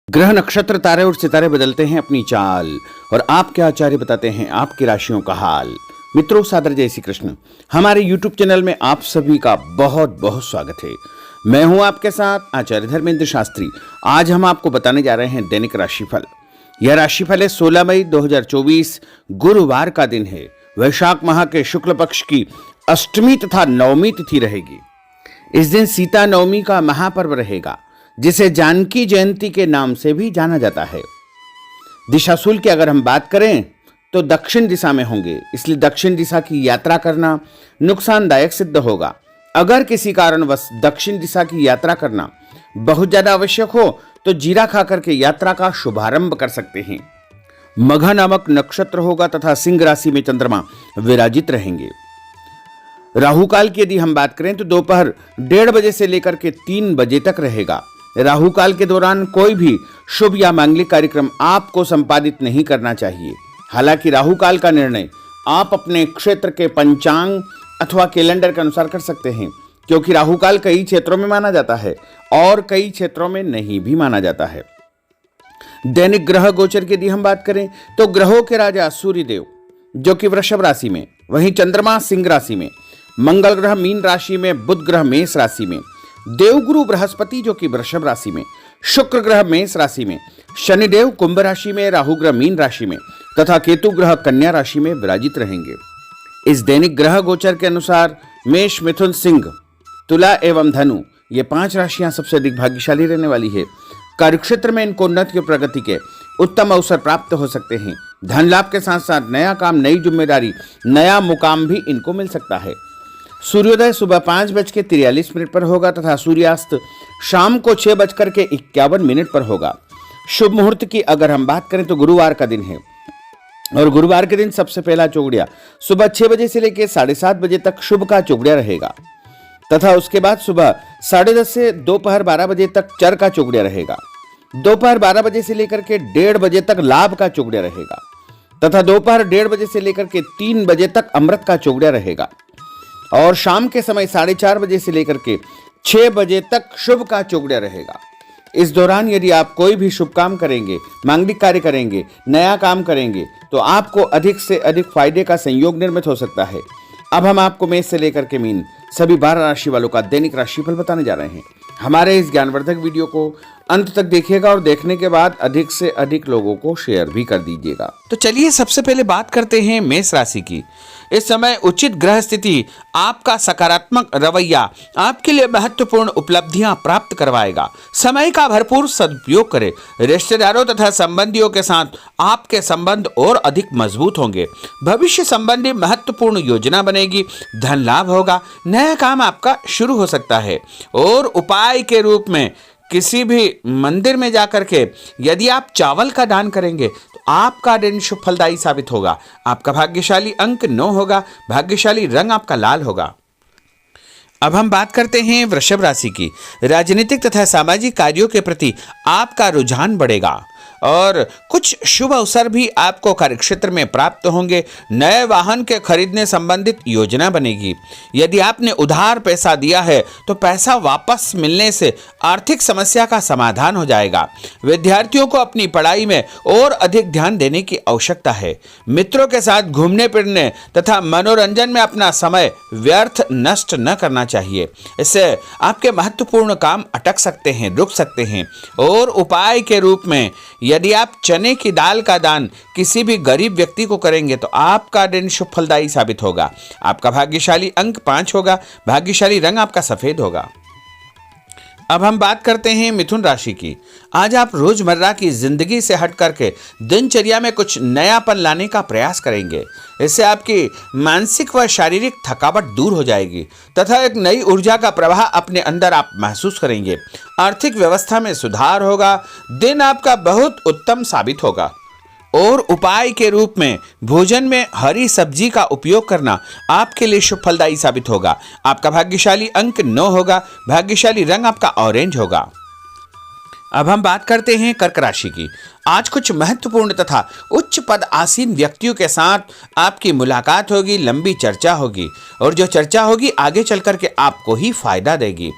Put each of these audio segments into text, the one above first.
ग्रह नक्षत्र तारे और सितारे बदलते हैं अपनी चाल और आपके आचार्य बताते हैं आपकी राशियों का हाल। मित्रों, सादर जय श्री कृष्ण। हमारे YouTube चैनल में आप सभी का बहुत बहुत स्वागत है। मैं हूं आपके साथ आचार्य धर्मेंद्र शास्त्री। आज हम आपको बताने जा रहे हैं दैनिक राशिफल। यह राशिफल है 16 मई 2024 गुरुवार का दिन है। वैशाख माह के शुक्ल पक्ष की अष्टमी तथा नवमी तिथि रहेगी। इस दिन सीता नवमी का महापर्व रहेगा, जिसे जानकी जयंती के नाम से भी जाना जाता है। दिशाशूल की अगर हम बात करें तो दक्षिण दिशा में होंगे, इसलिए दक्षिण दिशा की यात्रा करना नुकसानदायक सिद्ध होगा। अगर किसी कारणवश दक्षिण दिशा की यात्रा करना बहुत ज्यादा आवश्यक हो तो जीरा खा करके यात्रा का शुभारंभ कर सकते हैं। मघा नामक नक्षत्र होगा तथा सिंह राशि में चंद्रमा विराजित रहेंगे। राहु काल की यदि हम बात करें तो दोपहर 1:30 बजे से लेकर के 3 बजे तक रहेगा। राहु काल के दौरान कोई भी शुभ या मांगलिक कार्यक्रम आपको संपादित नहीं करना चाहिए। हालांकि राहु काल का निर्णय आप अपने क्षेत्र के पंचांग अथवा कैलेंडर के अनुसार कर सकते हैं, क्योंकि राहु काल कई क्षेत्रों में माना जाता है और कई क्षेत्रों में नहीं भी माना जाता है। दैनिक ग्रह गोचर की यदि हम बात करें तो ग्रहों के राजा सूर्यदेव जो कि वृषभ राशि में, वहीं चंद्रमा सिंह राशि में, मंगल ग्रह मीन राशि में, बुध ग्रह मेष राशि में, देवगुरु बृहस्पति जो कि वृषभ राशि में, शुक्र ग्रह मेष राशि में, शनिदेव कुंभ राशि में, राहु ग्रह मीन राशि में तथा केतु ग्रह कन्या राशि में विराजित रहेंगे। इस दैनिक ग्रह गोचर के अनुसार मेष, मिथुन, सिंह, तुला एवं धनु ये 5 राशियां सबसे अधिक भाग्यशाली रहने वाली है। कार्यक्षेत्र में इनको उन्नति और प्रगति के उत्तम अवसर प्राप्त हो सकते हैं। धन लाभ के साथ साथ नया काम, नई जिम्मेदारी, नया मुकाम भी इनको मिल सकता है। सूर्योदय सुबह 5:43 पर होगा तथा सूर्यास्त शाम को 6:51 पर होगा। शुभ मुहूर्त की अगर हम बात करें तो गुरुवार का दिन है और गुरुवार के दिन सबसे पहला चौगड़िया सुबह 6 बजे से लेकर 7:30 बजे तक शुभ का चौगड़िया रहेगा तथा उसके बाद सुबह 10:30 से दोपहर 12 बजे तक चर का चौगड़िया रहेगा। दोपहर 12 बजे से लेकर के 1:30 बजे तक लाभ का चौगड़िया रहेगा तथा दोपहर 1:30 बजे से लेकर के 3 बजे तक अमृत का चौगड़िया रहेगा और शाम के समय 4:30 बजे से लेकर के 6 बजे तक शुभ का चौगड़िया रहेगा। इस दौरान यदि आप कोई भी शुभ काम करेंगे, मांगलिक कार्य करेंगे, नया काम करेंगे तो आपको अधिक से अधिक फायदे का संयोग निर्मित हो सकता है। अब हम आपको मेष से लेकर के मीन सभी 12 राशि वालों का दैनिक राशिफल बताने जा रहे हैं। हमारे इस ज्ञानवर्धक वीडियो को अंत तक देखिएगा और देखने के बाद अधिक से अधिक लोगों को शेयर भी कर दीजिएगा। तो चलिए सबसे पहले बात करते हैं मेष राशि की। इस समय उचित ग्रह स्थिति आपका सकारात्मक रवैया आपके लिए महत्वपूर्ण उपलब्धियां प्राप्त करवाएगा। समय का भरपूर सदुपयोग करें। रिश्तेदारों तथा संबंधियों के साथ आपके संबंध और अधिक मजबूत होंगे। भविष्य संबंधी महत्वपूर्ण योजना बनेगी। धन लाभ होगा। नया काम आपका शुरू हो सकता है और उपाय के रूप में किसी भी मंदिर में जाकर के यदि आप चावल का दान करेंगे तो आपका दिन शुभ फलदायी साबित होगा। आपका भाग्यशाली अंक 9 होगा। भाग्यशाली रंग आपका लाल होगा। अब हम बात करते हैं वृषभ राशि की। राजनीतिक तथा सामाजिक कार्यों के प्रति आपका रुझान बढ़ेगा और कुछ शुभ अवसर भी आपको कार्यक्षेत्र में प्राप्त होंगे। नए वाहन के खरीदने संबंधित योजना बनेगी। यदि आपने उधार पैसा दिया है तो पैसा वापस मिलने से आर्थिक समस्या का समाधान हो जाएगा। विद्यार्थियों को अपनी पढ़ाई में और अधिक ध्यान देने की आवश्यकता है। मित्रों के साथ घूमने फिरने तथा मनोरंजन में अपना समय व्यर्थ नष्ट न करना चाहिए। इससे आपके महत्वपूर्ण काम अटक सकते हैं, रुक सकते हैं। और उपाय के रूप में यदि आप चने की दाल का दान किसी भी गरीब व्यक्ति को करेंगे तो आपका दिन शुभ फलदायी साबित होगा। आपका भाग्यशाली अंक 5 होगा। भाग्यशाली रंग आपका सफेद होगा। अब हम बात करते हैं मिथुन राशि की। आज आप रोजमर्रा की जिंदगी से हट करके दिनचर्या में कुछ नयापन लाने का प्रयास करेंगे। इससे आपकी मानसिक व शारीरिक थकावट दूर हो जाएगी तथा एक नई ऊर्जा का प्रवाह अपने अंदर आप महसूस करेंगे। आर्थिक व्यवस्था में सुधार होगा। दिन आपका बहुत उत्तम साबित होगा और उपाय के रूप में भोजन में हरी सब्जी का उपयोग करना आपके लिए शुभ फलदायी साबित होगा। आपका भाग्यशाली अंक 9 होगा। भाग्यशाली रंग आपका ऑरेंज होगा। अब हम बात करते हैं कर्क राशि की। आज कुछ महत्वपूर्ण तथा उच्च पद आसीन व्यक्तियों के साथ आपकी मुलाकात होगी। लंबी चर्चा होगी और जो चर्चा होगी आगे चल करके आपको ही फायदा देगी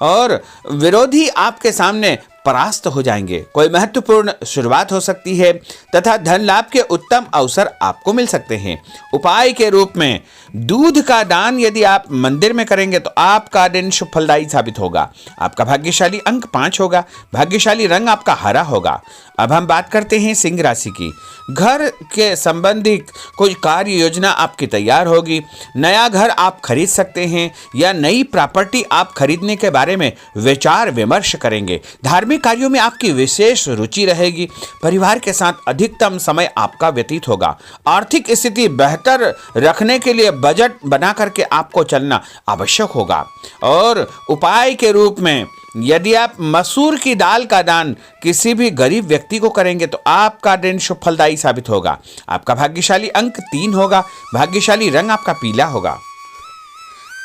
और विरोधी आपके सामने परास्त हो जाएंगे। कोई महत्वपूर्ण शुरुआत हो सकती है तथा धन लाभ के उत्तम अवसर आपको मिल सकते हैं। उपाय के रूप में दूध का दान यदि आप मंदिर में करेंगे तो आपका दिन शुभ फलदायी साबित होगा। आपका भाग्यशाली अंक 5 होगा। भाग्यशाली रंग आपका हरा होगा। अब हम बात करते हैं सिंह राशि की। घर के संबंधित कोई कार्य योजना आपकी तैयार होगी। नया घर आप खरीद सकते हैं या नई प्रॉपर्टी आप खरीदने के बारे में विचार विमर्श करेंगे। धार्मिक कार्यों में आपकी विशेष रुचि रहेगी। परिवार के साथ अधिकतम समय आपका व्यतीत होगा। आर्थिक स्थिति बेहतर रखने के लिए बजट बना करके आपको चलना आवश्यक होगा। और उपाय के रूप में यदि आप मसूर की दाल का दान किसी भी गरीब व्यक्ति को करेंगे तो आपका दिन शुभ फलदायी साबित होगा। आपका भाग्यशाली अंक 3 होगा। भाग्यशाली रंग आपका पीला होगा।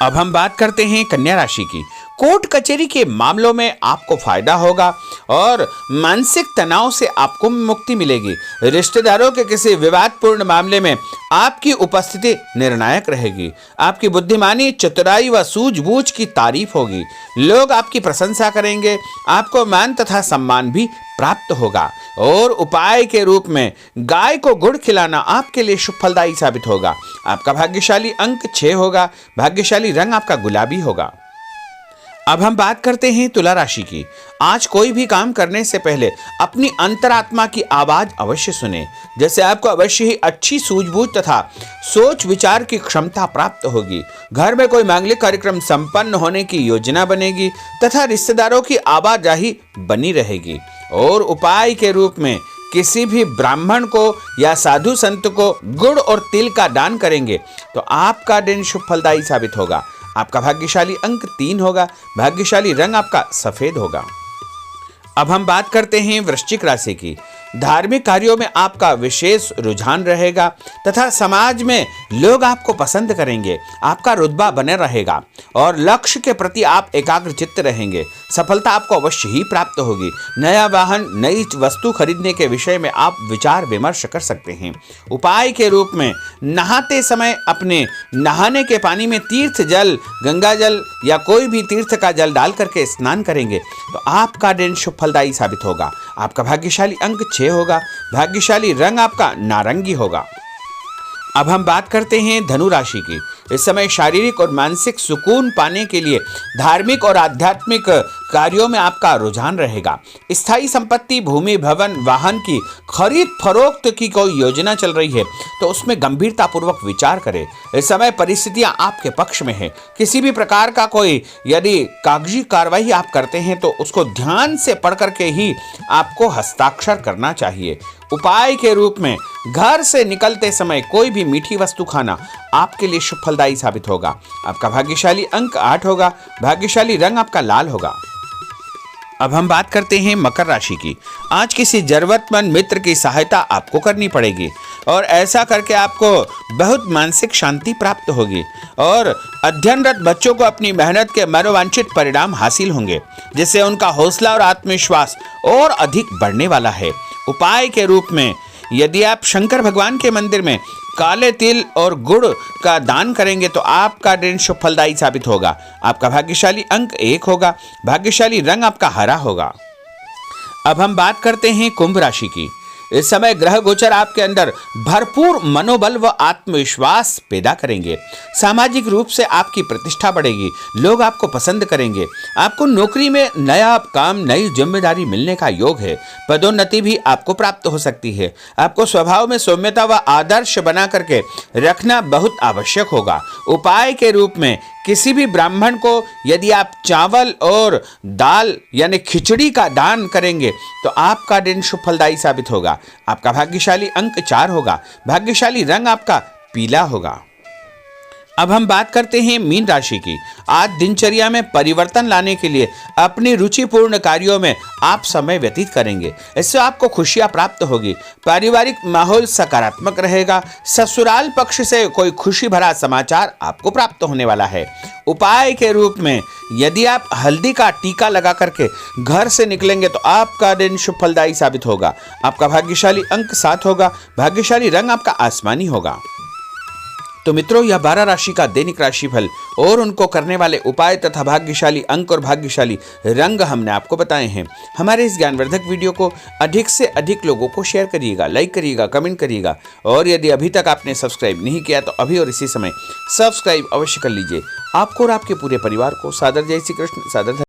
अब हम बात करते हैं कन्या राशि की। कोर्ट कचहरी के मामलों में आपको फायदा होगा और मानसिक तनाव से आपको मुक्ति मिलेगी। रिश्तेदारों के किसी विवादपूर्ण मामले में आपकी उपस्थिति निर्णायक रहेगी। आपकी बुद्धिमानी, चतुराई व सूझबूझ की तारीफ होगी। लोग आपकी प्रशंसा करेंगे। आपको मान तथा सम्मान भी प्राप्त होगा। और उपाय के रूप में गाय को गुड़ खिलाना आपके लिए शुभ फलदायी साबित होगा। आपका भाग्यशाली अंक 6 होगा। भाग्यशाली रंग आपका गुलाबी होगा। अब हम बात करते हैं तुला राशि की। आज कोई भी काम करने से पहले अपनी अंतरात्मा की आवाज अवश्य सुने। जैसे आपको अवश्य ही अच्छी सूझबूझ तथा सोच विचार की क्षमता प्राप्त होगी। घर में कोई मांगलिक कार्यक्रम संपन्न होने की योजना बनेगी तथा रिश्तेदारों की आवाजाही बनी रहेगी। और उपाय के रूप में किसी भी ब्राह्मण को या साधु संत को गुड़ और तिल का दान करेंगे तो आपका दिन शुभ फलदायी साबित होगा। आपका भाग्यशाली अंक 3 होगा। भाग्यशाली रंग आपका सफेद होगा। अब हम बात करते हैं वृश्चिक राशि की। धार्मिक कार्यों में आपका विशेष रुझान रहेगा तथा समाज में लोग आपको पसंद करेंगे। आपका रुतबा बने रहेगा और लक्ष्य के प्रति आप एकाग्रचित्त रहेंगे। सफलता आपको अवश्य ही प्राप्त होगी। नया वाहन, नई वस्तु खरीदने के विषय में आप विचार विमर्श कर सकते हैं। उपाय के रूप में नहाते समय अपने नहाने के पानी में तीर्थ जल, गंगा जल या कोई भी तीर्थ का जल डाल करके स्नान करेंगे तो आपका दिन शुभ फलदायी साबित होगा। आपका भाग्यशाली अंक 6 होगा। भाग्यशाली रंग आपका नारंगी होगा। अब हम बात करते हैं धनु राशि की। इस समय शारीरिक और मानसिक सुकून पाने के लिए धार्मिक और आध्यात्मिक कार्यों में आपका रुझान रहेगा। स्थायी संपत्ति, भूमि, भवन, वाहन की खरीद फरोख्त की कोई योजना चल रही है तो उसमें गंभीरतापूर्वक विचार करें। इस समय परिस्थितियां आपके पक्ष में है। किसी भी प्रकार का कोई यदि कागजी कार्रवाई आप करते हैं तो उसको ध्यान से पढ़ करके ही आपको हस्ताक्षर करना चाहिए। उपाय के रूप में घर से निकलते समय कोई भी मीठी वस्तु खाना आपके लिए शुभ फलदायी साबित होगा। आपका भाग्यशाली अंक 8 होगा। भाग्यशाली रंग आपका लाल होगा। अब हम बात करते हैं मकर राशि की। आज किसी जरूरतमंद मित्र की सहायता आपको करनी पड़ेगी और ऐसा करके आपको बहुत मानसिक शांति प्राप्त होगी। और अध्ययनरत बच्चों को अपनी मेहनत के मनोवांछित परिणाम हासिल होंगे, जिससे उनका हौसला और आत्मविश्वास और अधिक बढ़ने वाला है। उपाय के रूप में यदि आप शंकर भगवान के मंदिर में काले तिल और गुड़ का दान करेंगे तो आपका दिन शुभ फलदायी साबित होगा। आपका भाग्यशाली अंक 1 होगा। भाग्यशाली रंग आपका हरा होगा। अब हम बात करते हैं कुंभ राशि की। इस समय ग्रह गोचर आपके अंदर भरपूर मनोबल व आत्मविश्वास पैदा करेंगे। सामाजिक रूप से आपकी प्रतिष्ठा बढ़ेगी। लोग आपको पसंद करेंगे। आपको नौकरी में नया काम, नई जिम्मेदारी मिलने का योग है। पदोन्नति भी आपको प्राप्त हो सकती है। आपको स्वभाव में सौम्यता व आदर्श बना करके रखना बहुत आवश्यक होगा। उपाय के रूप में किसी भी ब्राह्मण को यदि आप चावल और दाल यानी खिचड़ी का दान करेंगे तो आपका दिन शुभ फलदायी साबित होगा। आपका भाग्यशाली अंक 4 होगा। भाग्यशाली रंग आपका पीला होगा। अब हम बात करते हैं मीन राशि की। आज दिनचर्या में परिवर्तन लाने के लिए अपनी रुचिपूर्ण कार्यों में आप समय व्यतीत करेंगे। इससे आपको खुशियां प्राप्त होगी। पारिवारिक माहौल सकारात्मक रहेगा। ससुराल पक्ष से कोई खुशी भरा समाचार आपको प्राप्त होने वाला है। उपाय के रूप में यदि आप हल्दी का टीका लगा करके घर से निकलेंगे तो आपका दिन शुभ फलदायी साबित होगा। आपका भाग्यशाली अंक 7 होगा। भाग्यशाली रंग आपका आसमानी होगा। तो मित्रों, यह 12 राशि का दैनिक राशिफल और उनको करने वाले उपाय तथा भाग्यशाली अंक और भाग्यशाली रंग हमने आपको बताए हैं। हमारे इस ज्ञानवर्धक वीडियो को अधिक से अधिक लोगों को शेयर करिएगा, लाइक करिएगा, कमेंट करिएगा, और यदि अभी तक आपने सब्सक्राइब नहीं किया तो अभी और इसी समय सब्सक्राइब अवश्य कर लीजिए। आपको और आपके पूरे परिवार को सादर जय श्री कृष्ण, सादर